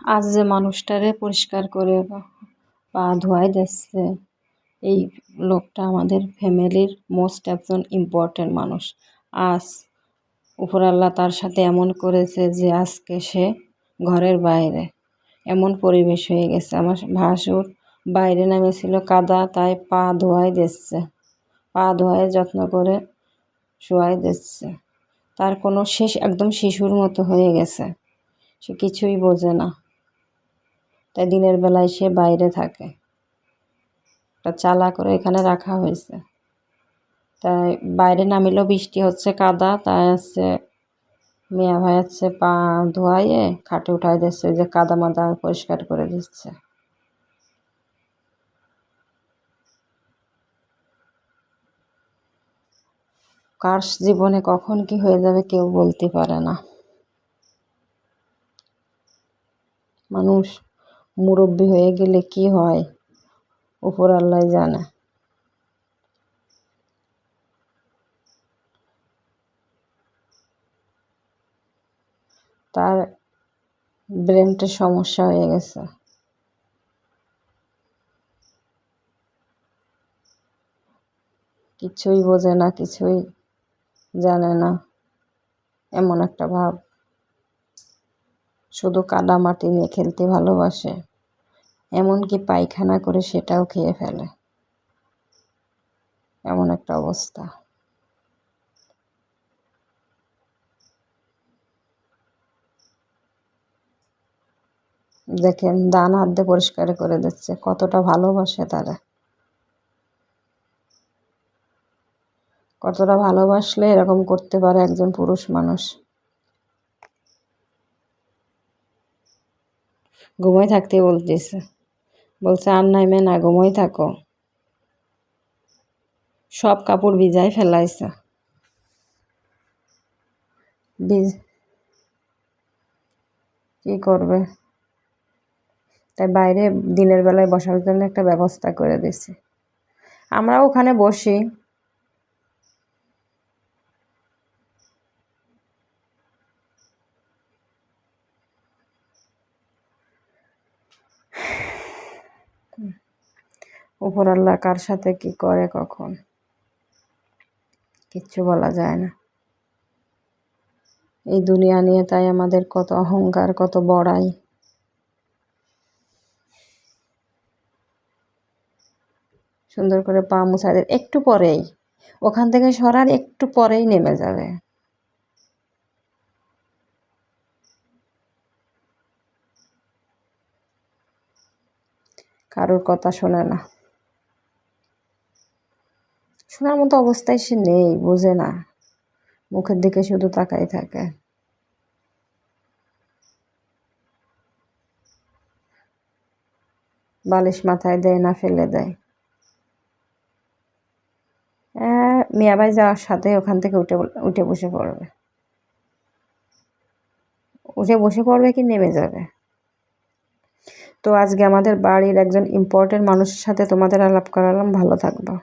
আজ যে মানুষটারে পরিষ্কার করে পা ধোয়াই দিচ্ছে, এই লোকটা আমাদের ফ্যামিলির মোস্ট একজন ইম্পর্ট্যান্ট মানুষ। আজ উপরাল্লাহ তার সাথে এমন করেছে যে আজকে সে ঘরের বাইরে, এমন পরিবেশ হয়ে গেছে। আমার ভাসুর বাইরে নেমেছিল কাদা, তাই পা ধোয়াই দিচ্ছে, পা ধোয়াই যত্ন করে শোয়াই দিচ্ছে। তার কোনো একদম শিশুর মতো হয়ে গেছে, সে কিছুই বোঝে না। তাই দিনের বেলায় সে বাইরে থাকে, একটা চালা করে এখানে রাখা হয়েছে। তাই বাইরে নামিলেও বৃষ্টি হচ্ছে, কাদা, তাই হচ্ছে মিয়া ভাই হচ্ছে পা ধোয়াইয়ে খাটে উঠাই দিচ্ছে, যে কাদা মাদা পরিষ্কার করে দিচ্ছে। কার জীবনে কখন কি হয়ে যাবে কেউ বলতে পারে না। মানুষ মুরব্বি হয়ে গেলে কি হয় উপর আল্লাহ জানে। তার ব্রেনটা সমস্যা হয়ে গেছে, কিছুই বোঝে না, কিছুই জানে না, এমন একটা ভাব। শুধু কাদা মাটি নিয়ে খেলতে ভালোবাসে, এমনকি পায়খানা করে সেটাও খেয়ে ফেলে, এমন একটা অবস্থা। দেখেন ডান হাত দিয়ে পরিষ্কার করে দিচ্ছে, কতটা ভালোবাসে তারা। কতটা ভালোবাসলে এরকম করতে পারে একজন পুরুষ মানুষ। ঘুমাই থাকতে বলতেছে, বলছে আর নাইমে না, ঘুমাই থাকো। সব কাপড় ভিজাই ফেলাইছে, কি করবে। তাই বাইরে দিনের বেলায় বসার জন্য একটা ব্যবস্থা করে দিছি। আমরাও ওখানে বসি, উপরআল্লাহ কার সাথে কি করে কখন কিচ্ছু বলা যায় না। এই দুনিয়া নিয়ে তাই আমাদের কত অহংকার, কত বড়াই। সুন্দর করে পা মুছাই দেয়, একটু পরেই ওখান থেকে সরার একটু পরেই নেমে যাবে। কারোর কথা শোনে না, শোনার মতো অবস্থায় সে নেই, বোঝে না, মুখের দিকে শুধু তাকাই থাকে। বালিশ মাথায় দেয় না, ফেলে দেয়। মিয়া ভাই যাওয়ার সাথে ওখান থেকে উঠে বসে পড়বে, উঠে বসে পড়বে কি নেমে যাবে। তো আজকে আমাদের বাড়ির একজন ইম্পর্টেন্ট মানুষের সাথে তোমাদের আলাপ করালাম। ভালো থাকবা।